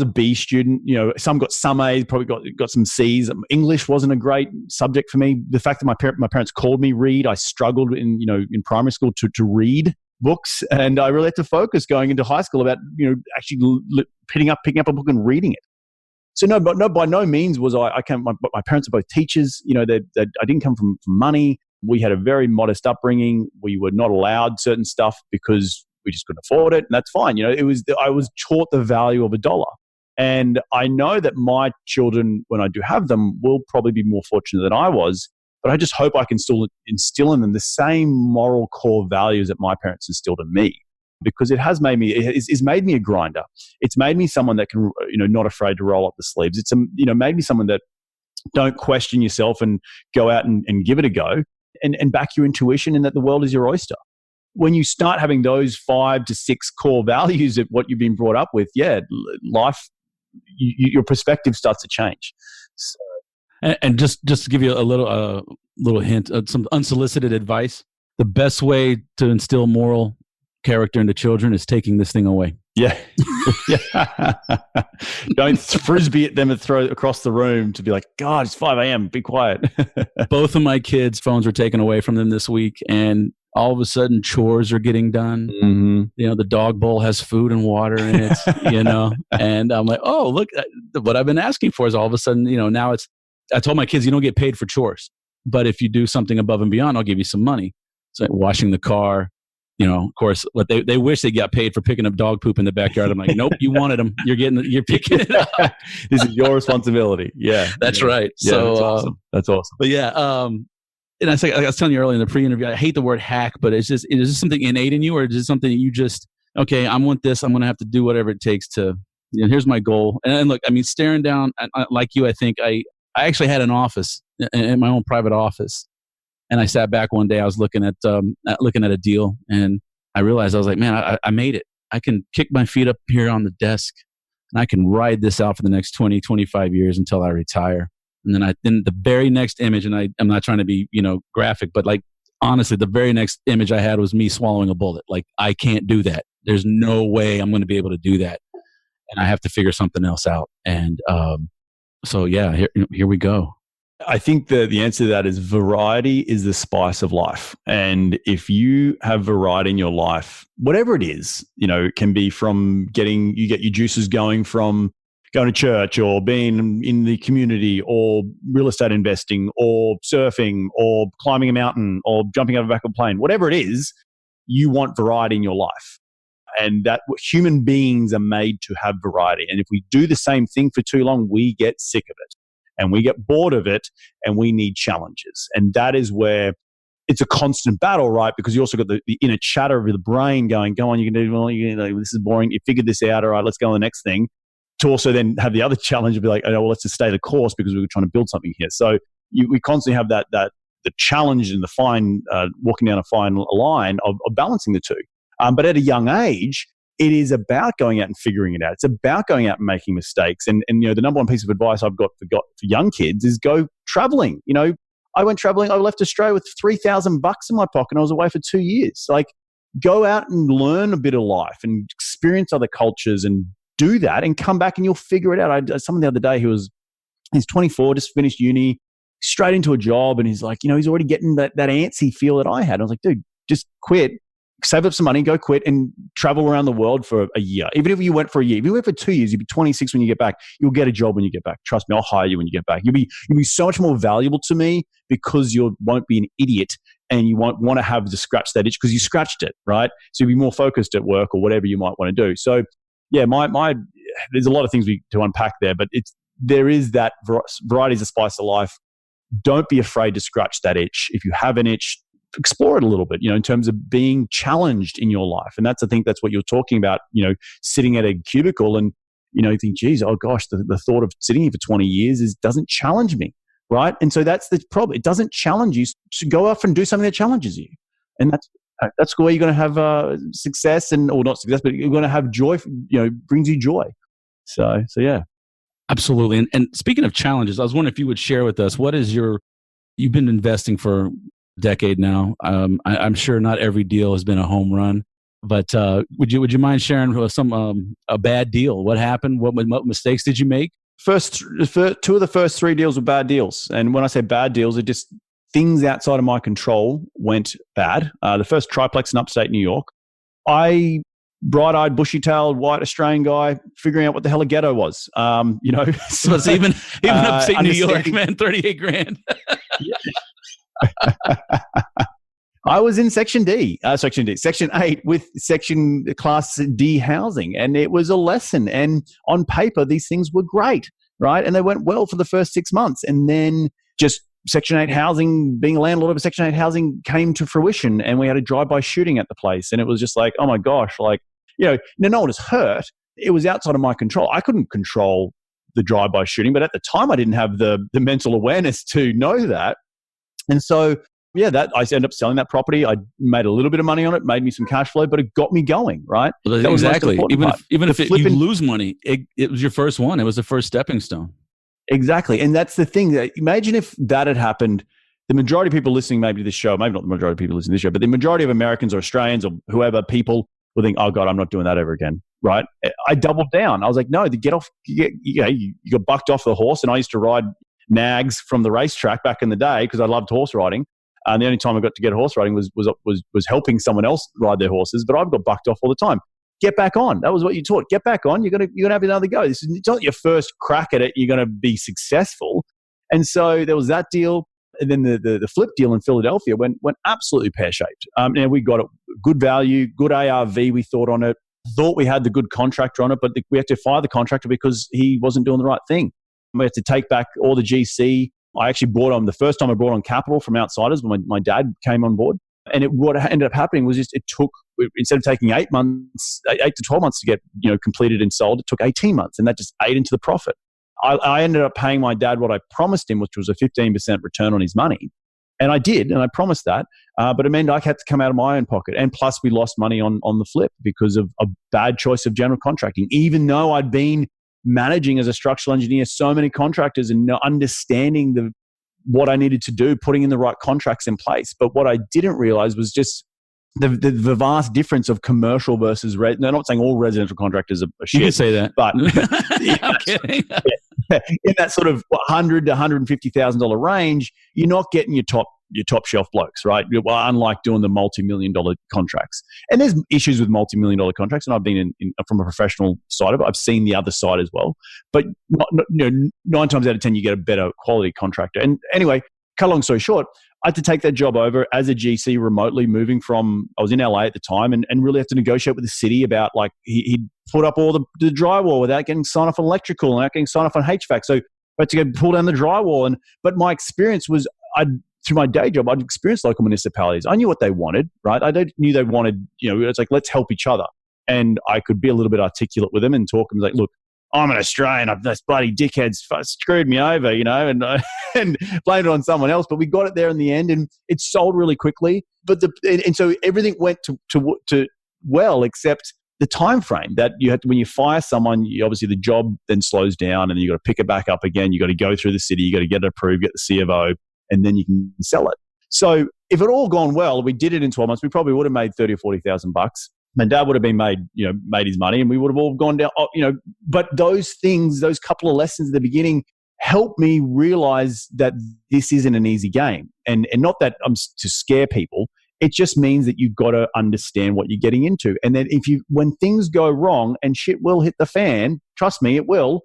a B student. Some got some A's, probably got some C's. English wasn't a great subject for me. The fact that my parents called me read, I struggled in primary school to read books, and I really had to focus going into high school about actually picking up a book and reading it. So by no means was I came. My parents are both teachers. I didn't come from money. We had a very modest upbringing. We were not allowed certain stuff because we just couldn't afford it, and that's fine. I was taught the value of $1. And I know that my children, when I do have them, will probably be more fortunate than I was, but I just hope I can still instill in them the same moral core values that my parents instilled in me, because it's made me a grinder. It's made me someone that can, not afraid to roll up the sleeves. It's, made me someone that don't question yourself and go out and give it a go and back your intuition, and that the world is your oyster. When you start having those 5 to 6 core values of what you've been brought up with, life, your perspective starts to change. So. And just to give you a little hint, some unsolicited advice, the best way to instill moral character into children is taking this thing away. Yeah. Don't frisbee at them and throw it across the room to be like, God, it's 5 a.m. Be quiet. Both of my kids' phones were taken away from them this week. And all of a sudden chores are getting done. Mm-hmm. You know, the dog bowl has food and water in it, you know, and I'm like, oh, look, what I've been asking for is all of a sudden, you know, now I told my kids, you don't get paid for chores, but if you do something above and beyond, I'll give you some money. It's like washing the car, you know, of course, but they wish they got paid for picking up dog poop in the backyard. I'm like, nope, you wanted them. You're picking it up. This is your responsibility. Yeah. That's right. Yeah, So, that's awesome. That's awesome. But yeah, and I was telling you earlier in the pre-interview, I hate the word hack, but is this something innate in you, or is it something that you just, okay, I want this, I'm going to have to do whatever it takes to, you know, here's my goal. And look, I mean, staring down, like you, I think I actually had an office, in my own private office. And I sat back one day, I was looking at a deal, and I realized, I was like, man, I made it. I can kick my feet up here on the desk, and I can ride this out for the next 20, 25 years until I retire. And then the very next image, and I'm not trying to be, you know, graphic, but like, honestly, the very next image I had was me swallowing a bullet. Like, I can't do that. There's no way I'm going to be able to do that. And I have to figure something else out. And so, yeah, here we go. I think the answer to that is variety is the spice of life. And if you have variety in your life, whatever it is, you know, it can be from you get your juices going from going to church, or being in the community, or real estate investing, or surfing, or climbing a mountain, or jumping out of the back of a plane, whatever it is, you want variety in your life. And that human beings are made to have variety. And if we do the same thing for too long, we get sick of it and we get bored of it, and we need challenges. And that is where it's a constant battle, right? Because you also got the inner chatter of the brain going, go on, you can do, well, this is boring. You figured this out. All right, let's go on the next thing. To also then have the other challenge of be like, oh, well, let's just stay the course because we were trying to build something here. So we constantly have that the challenge and the fine, walking down a fine line of balancing the two. But at a young age, it is about going out and figuring it out. It's about going out and making mistakes. And you know, the number one piece of advice I've got for young kids is go traveling. You know, I went traveling. I left Australia with $3,000 in my pocket, and I was away for 2 years. Like, go out and learn a bit of life and experience other cultures and do that, and come back and you'll figure it out. I someone the other day he's 24, just finished uni, straight into a job, and he's like, you know, he's already getting that antsy feel that I had. I was like, dude, just quit, save up some money, go quit, and travel around the world for a year. Even if you went for a year, if you went for 2 years, you'd be 26 when you get back. You'll get a job when you get back. Trust me, I'll hire you when you get back. You'll be so much more valuable to me because you won't be an idiot, and you won't want to have to scratch that itch because you scratched it, right? So you'll be more focused at work or whatever you might want to do. So yeah, there's a lot of things to unpack there, but there is that variety is a spice of life. Don't be afraid to scratch that itch. If you have an itch, explore it a little bit, you know, in terms of being challenged in your life. And I think that's what you're talking about, you know, sitting at a cubicle and, you know, you think, geez, oh gosh, the thought of sitting here for 20 years doesn't challenge me, right? And so that's the problem. It doesn't challenge you to go off and do something that challenges you. And that's where you're going to have success, or not success, but you're going to have joy, you know, brings you joy. So yeah. Absolutely. And speaking of challenges, I was wondering if you would share with us, you've been investing for a decade now. I'm sure not every deal has been a home run, but would you mind sharing a bad deal? What happened? What mistakes did you make? Two of the first three deals were bad deals. And when I say bad deals, it just things outside of my control went bad. The first triplex in upstate New York, bright-eyed, bushy-tailed, white Australian guy figuring out what the hell a ghetto was. You know, so it's even upstate New York, man, 38 grand. I was in Section 8 with Section Class D housing, and it was a lesson. And on paper, these things were great, right? And they went well for the first 6 months, and then just Section 8 housing, being a landlord of Section 8 housing came to fruition, and we had a drive-by shooting at the place. And it was just like, oh my gosh, like, you know, no one was hurt. It was outside of my control. I couldn't control the drive-by shooting, but at the time I didn't have the mental awareness to know that. And so, yeah, I ended up selling that property. I made a little bit of money on it, made me some cash flow, but it got me going, right? Well, exactly. Even if you lose money, it was your first one. It was the first stepping stone. Exactly. And that's the thing. Imagine if that had happened. The majority of people listening maybe to this show, maybe not the majority of people listening to this show, but the majority of Americans or Australians or whoever, people will think, oh God, I'm not doing that ever again, right? I doubled down. I was like, no, get off. You got bucked off the horse. And I used to ride nags from the racetrack back in the day because I loved horse riding. And the only time I got to get horse riding was helping someone else ride their horses, but I've got bucked off all the time. Get back on. That was what you taught. Get back on. You're gonna have another go. It's not your first crack at it. You're gonna be successful. And so there was that deal, and then the flip deal in Philadelphia went absolutely pear shaped. And we got a good value, good ARV. We thought on it. Thought we had the good contractor on it, but we had to fire the contractor because he wasn't doing the right thing. We had to take back all the GC. I actually brought on, the first time I brought on capital from outsiders when my dad came on board. And what ended up happening was just, it took, instead of taking 8 to 12 months to get completed and sold, it took 18 months, and that just ate into the profit. I ended up paying my dad what I promised him, which was a 15% return on his money. And I did, and I promised that. But it meant I had to come out of my own pocket. And plus, we lost money on the flip because of a bad choice of general contracting. Even though I'd been managing as a structural engineer so many contractors and understanding what I needed to do, putting in the right contracts in place. But what I didn't realize was just the vast difference of commercial versus no, I'm not saying all residential contractors are shit. You can say that, but I'm kidding. In that sort of $100,000 to $150,000 range, you're not getting your top shelf blokes, right? Well, unlike doing the multi-million-dollar contracts. And there's issues with multi-million-dollar contracts, and I've been from a professional side of it. I've seen the other side as well. But 9 times out of 10, you get a better quality contractor. And anyway, cut a long story short, I had to take that job over as a GC remotely, moving from, I was in LA at the time, and really have to negotiate with the city about, like, he'd put up all the drywall without getting signed off on electrical and without getting signed off on HVAC. So I had to go pull down the drywall. But my experience was, through my day job, I'd experienced local municipalities. I knew what they wanted, right? I knew they wanted, it's like, let's help each other. And I could be a little bit articulate with them and talk and be like, look, I'm an Australian. This bloody dickhead's screwed me over, and blamed it on someone else. But we got it there in the end, and it sold really quickly. But so everything went to well, except the time frame that you have to, when you fire someone, obviously the job then slows down, and then you got to pick it back up again. You got to go through the city, you got to get it approved, get the C of O, and then you can sell it. So if it all gone well, we did it in 12 months, we probably would have made $30,000 or $40,000. My dad would have been made his money, and we would have all gone down, but those things, those couple of lessons at the beginning helped me realize that this isn't an easy game. And not that I'm to scare people. It just means that you've got to understand what you're getting into. And then when things go wrong and shit will hit the fan, trust me, it will,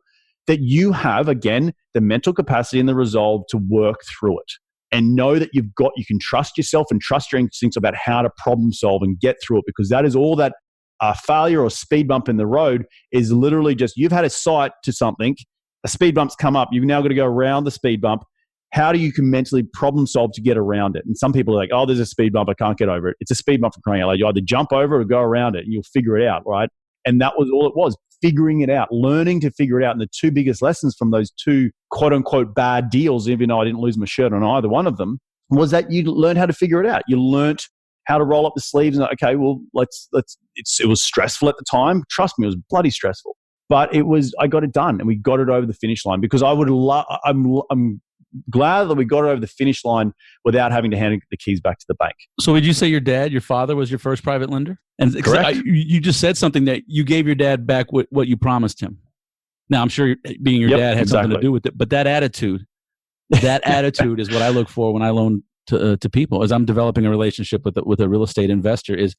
that you have, again, the mental capacity and the resolve to work through it. And know that you can trust yourself and trust your instincts about how to problem solve and get through it, because that is all that failure or speed bump in the road is literally just, you've had a sight to something, a speed bump's come up, you've now got to go around the speed bump. How do you can mentally problem solve to get around it? And some people are like, oh, there's a speed bump, I can't get over it. It's a speed bump for crying out loud. You either jump over it or go around it, and you'll figure it out, right? And that was all it was. Figuring it out, learning to figure it out. And the two biggest lessons from those two quote unquote bad deals, even though I didn't lose my shirt on either one of them, was that you learned how to figure it out. You learned how to roll up the sleeves and, okay, well, it was stressful at the time. Trust me, it was bloody stressful, but I got it done, and we got it over the finish line, because I'm glad that we got it over the finish line without having to hand the keys back to the bank. So would you say your father was your first private lender? And correct. You just said something that you gave your dad back what you promised him. Now, I'm sure being your dad had something to do with it, but that attitude is what I look for when I loan to people, as I'm developing a relationship with a real estate investor is,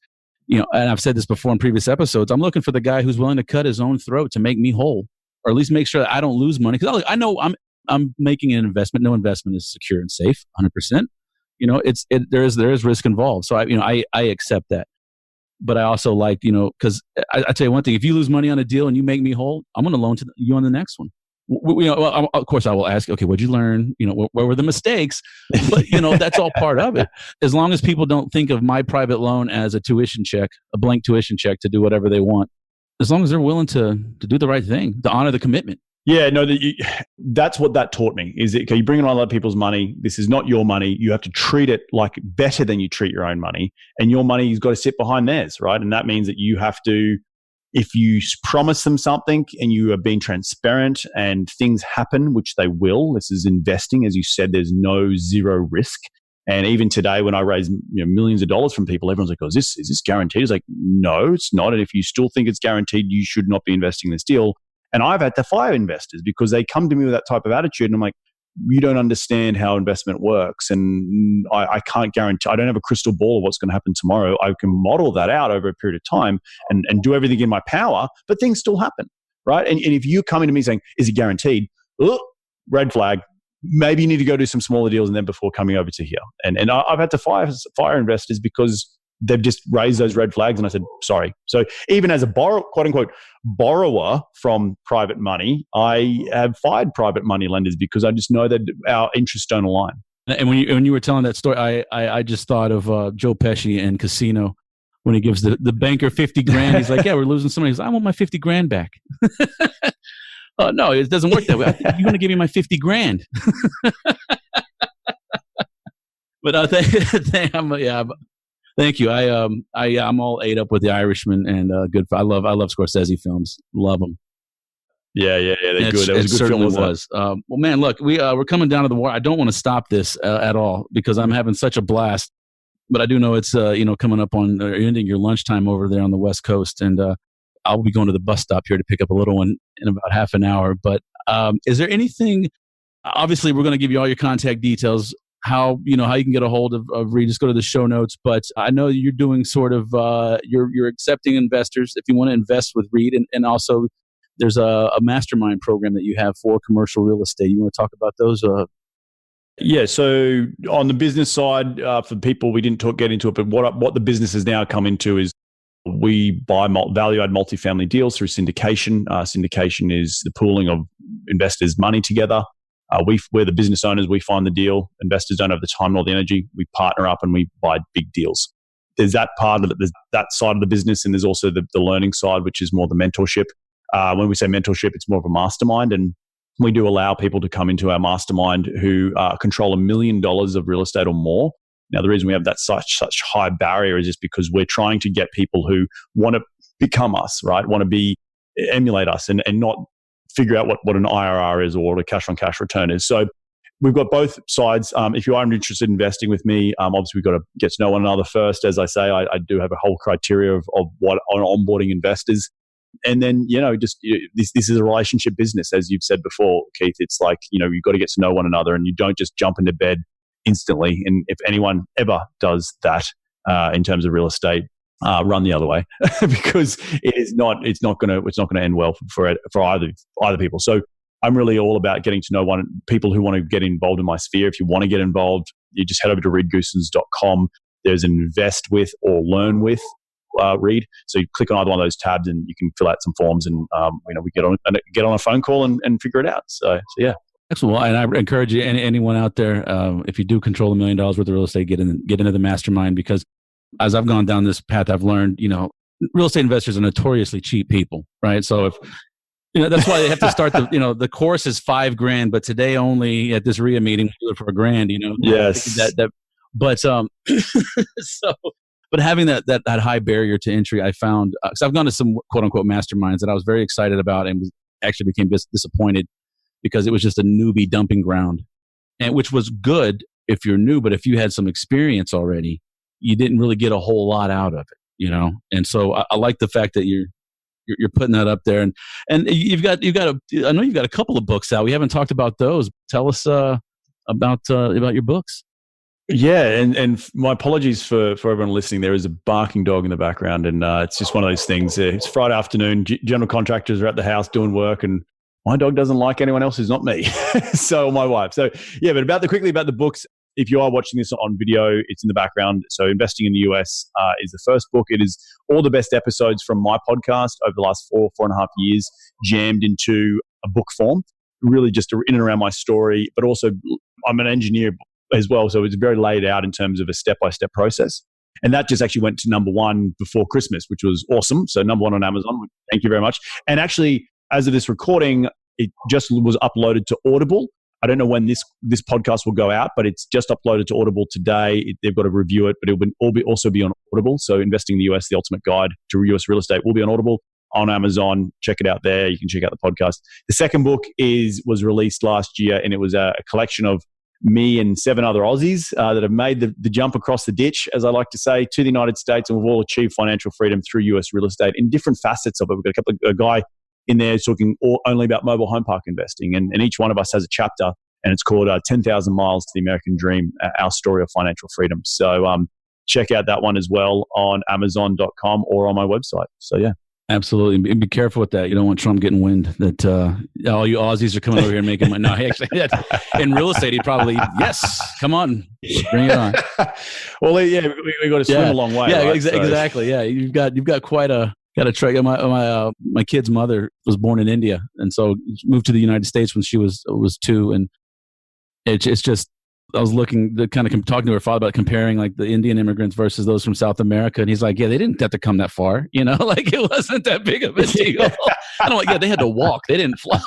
and I've said this before in previous episodes, I'm looking for the guy who's willing to cut his own throat to make me whole, or at least make sure that I don't lose money. Because I know I'm making an investment. No investment is secure and safe, 100%. There is risk involved. So I accept that. But I also like, because I tell you one thing, if you lose money on a deal and you make me whole, I'm going to loan to you on the next one. Of course, I will ask, okay, what'd you learn? Where were the mistakes? But, that's all part of it. As long as people don't think of my private loan as a tuition check, a blank tuition check to do whatever they want, as long as they're willing to do the right thing, to honor the commitment. Yeah, no, that's what that taught me. Is okay, you bring in other people's money. This is not your money. You have to treat it like better than you treat your own money. And your money has got to sit behind theirs, right? And that means that you have to, if you promise them something and you are being transparent and things happen, which they will, this is investing. As you said, there's no zero risk. And even today, when I raise millions of dollars from people, everyone's like, oh, is this guaranteed? It's like, no, it's not. And if you still think it's guaranteed, you should not be investing in this deal. And I've had to fire investors because they come to me with that type of attitude. And I'm like, you don't understand how investment works. And I can't guarantee, I don't have a crystal ball of what's going to happen tomorrow. I can model that out over a period of time and do everything in my power, but things still happen, right? And if you're coming to me saying, is it guaranteed? Red flag. Maybe you need to go do some smaller deals and then before coming over to here. And I've had to fire investors because they've just raised those red flags. And I said, sorry. So even as a quote unquote borrower from private money, I have fired private money lenders because I just know that our interests don't align. And when you were telling that story, I just thought of Joe Pesci in Casino when he gives the banker 50 grand. He's like, yeah, we're losing some money. He's like, I want my 50 grand back. No, it doesn't work that way. You're going to give me my 50 grand. But thank you. I'm all ate up with The Irishman and I love Scorsese films. Love them. Yeah, they're good. That was a good film. Well, man, look, we're coming down to the wire. I don't want to stop this at all because I'm having such a blast. But I do know it's coming up on ending your lunchtime over there on the West Coast, and I'll be going to the bus stop here to pick up a little one in about half an hour. But is there anything? Obviously, we're going to give you all your contact details. How you can get a hold of Reed. Just go to the show notes. But I know you're doing sort of you're accepting investors if you want to invest with Reed, and also there's a mastermind program that you have for commercial real estate. You want to talk about those? Yeah. So on the business side, for people we didn't get into it, but what the business has now come into is we buy value-add multifamily deals through syndication. Syndication is the pooling of investors' money together. We're the business owners. We find the deal. Investors don't have the time nor the energy. We partner up and we buy big deals. There's that part of it. There's that side of the business, and there's also the learning side, which is more the mentorship. When we say mentorship, it's more of a mastermind, and we do allow people to come into our mastermind who control $1 million of real estate or more. Now, the reason we have that such high barrier is just because we're trying to get people who want to become us, right? Want to emulate us and not figure out what an IRR is or what a cash-on-cash return is. So we've got both sides. If you are interested in investing with me, obviously we've got to get to know one another first. As I say, I do have a whole criteria of what on onboarding investors. And then, this is a relationship business, as you've said before, Keith. It's like, you've got to get to know one another and you don't just jump into bed instantly. And if anyone ever does that in terms of real estate, run the other way because it's not going to end well for either people. So I'm really all about getting to know people who want to get involved in my sphere. If you want to get involved, you just head over to readgoossens.com. There's an invest with or learn with Reed. So you click on either one of those tabs and you can fill out some forms and we get on a phone call and figure it out. So yeah. Excellent. Well, and I encourage you, anyone out there, if you do control $1 million worth of real estate, get into the mastermind, because as I've gone down this path, I've learned, real estate investors are notoriously cheap people, right? So if that's why they have to start the course is $5,000, but today only at this RIA meeting we do it for $1,000. Yes. But having that high barrier to entry, I found because I've gone to some quote unquote masterminds that I was very excited about and actually became disappointed because it was just a newbie dumping ground, and which was good if you're new, but if you had some experience already, you didn't really get a whole lot out of it, And so I like the fact that you're putting that up there, and you've got I know you've got a couple of books out. We haven't talked about those. Tell us about your books. Yeah, and my apologies for everyone listening. There is a barking dog in the background, and it's just one of those things. It's Friday afternoon. General contractors are at the house doing work, and my dog doesn't like anyone else who's not me. So my wife. So yeah, but quickly about the books. If you are watching this on video, it's in the background. So Investing in the US is the first book. It is all the best episodes from my podcast over the last 4.5 years, jammed into a book form, really just in and around my story. But also, I'm an engineer as well, so it's very laid out in terms of a step-by-step process. And that just actually went to number 1 before Christmas, which was awesome. So number 1 on Amazon. Thank you very much. And actually, as of this recording, it just was uploaded to Audible. I don't know when this podcast will go out, but it's just uploaded to Audible today. They've got to review it, but it will also be on Audible. So Investing in the US, the Ultimate Guide to US Real Estate will be on Audible, on Amazon. Check it out there. You can check out the podcast. The second book was released last year, and it was a collection of me and 7 other Aussies that have made the jump across the ditch, as I like to say, to the United States, and we've all achieved financial freedom through US real estate in different facets of it. We've got a guy in there talking only about mobile home park investing, and each one of us has a chapter, and it's called 10,000 Miles to the American Dream, Our Story of Financial Freedom. So check out that one as well on Amazon.com or on my website. So yeah. Absolutely. And be careful with that. You don't want Trump getting wind that all you Aussies are coming over here and making money. No, actually, in real estate, he'd probably, yes, come on, bring it on. Well, yeah, we got to swim a long way. Yeah, right? Exactly. Yeah, you've got quite a track. My kid's mother was born in India, and so moved to the United States when she was 2, and it's just. I was talking to her father about comparing like the Indian immigrants versus those from South America. And he's like, yeah, they didn't have to come that far. Like it wasn't that big of a deal. They had to walk. They didn't fly.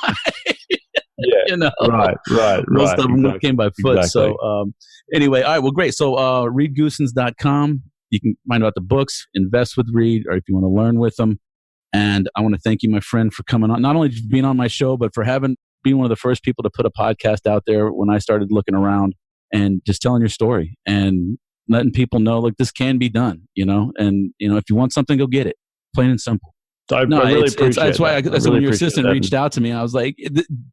Right. Most of them came by foot. Exactly. So anyway, all right, well, great. So read Goossens.com. You can find out the books, invest with Reed, or if you want to learn with them. And I want to thank you, my friend, for coming on, not only being on my show, but for being one of the first people to put a podcast out there when I started looking around. And just telling your story and letting people know, like, this can be done, and, if you want something, go get it. Plain and simple. I really appreciate that's why that. When your assistant reached out to me, I was like,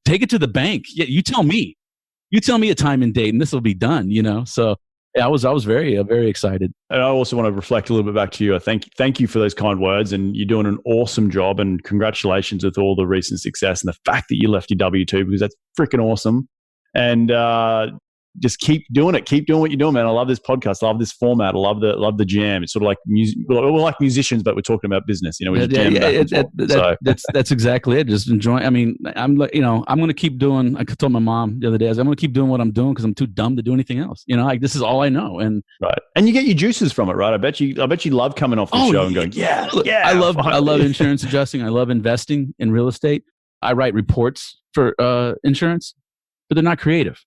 take it to the bank. Yeah, you tell me a time and date and this will be done, So yeah, I was very, very excited. And I also want to reflect a little bit back to you. I thank you for those kind words, and you're doing an awesome job, and congratulations with all the recent success and the fact that you left your W-2, because that's freaking awesome. And, just keep doing it. Keep doing what you're doing, man. I love this podcast. I love this format. I love the jam. It's sort of like we're like musicians, but we're talking about business. We just jam that's exactly it. Just enjoying. I mean, I'm like, I'm going to keep doing. I told my mom the other day, I'm going to keep doing what I'm doing because I'm too dumb to do anything else. Like this is all I know. And right. And you get your juices from it, right? I bet you love coming off the show and going, yeah. I love insurance adjusting. I love investing in real estate. I write reports for insurance, but they're not creative.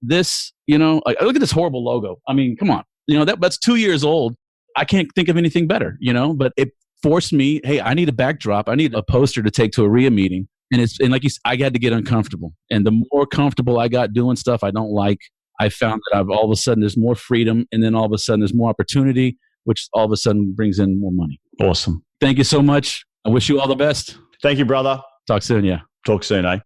This, look at this horrible logo. I mean, come on, that's 2 years old. I can't think of anything better, but it forced me. Hey, I need a backdrop. I need a poster to take to a RIA meeting. And like you said, I had to get uncomfortable. And the more comfortable I got doing stuff I don't like, I found that all of a sudden there's more freedom. And then all of a sudden there's more opportunity, which all of a sudden brings in more money. Awesome. Thank you so much. I wish you all the best. Thank you, brother. Talk soon. Yeah. Talk soon, eh?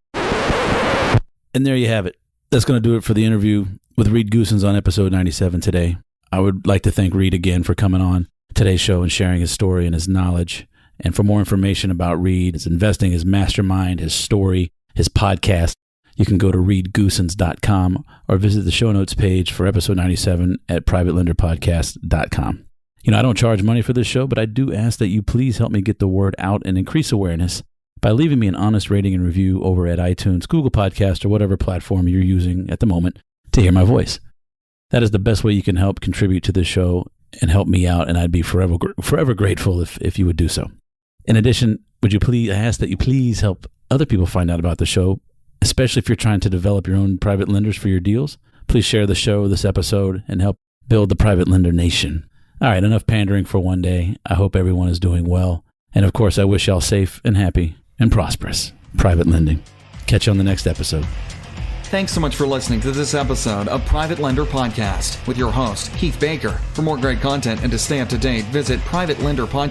And there you have it. That's going to do it for the interview with Reed Goossens on episode 97 today. I would like to thank Reed again for coming on today's show and sharing his story and his knowledge. And for more information about Reed, his investing, his mastermind, his story, his podcast, you can go to readgoossens.com or visit the show notes page for episode 97 at privatelenderpodcast.com. I don't charge money for this show, but I do ask that you please help me get the word out and increase awareness by leaving me an honest rating and review over at iTunes, Google Podcast, or whatever platform you're using at the moment to hear my voice. That is the best way you can help contribute to this show and help me out, and I'd be forever grateful if you would do so. In addition, I ask that you please help other people find out about the show, especially if you're trying to develop your own private lenders for your deals. Please share the show, this episode, and help build the private lender nation. All right, enough pandering for one day. I hope everyone is doing well. And of course, I wish y'all safe and happy and prosperous private lending. Catch you on the next episode. Thanks so much for listening to this episode of Private Lender Podcast with your host, Keith Baker. For more great content and to stay up to date, visit Private Lender Podcast.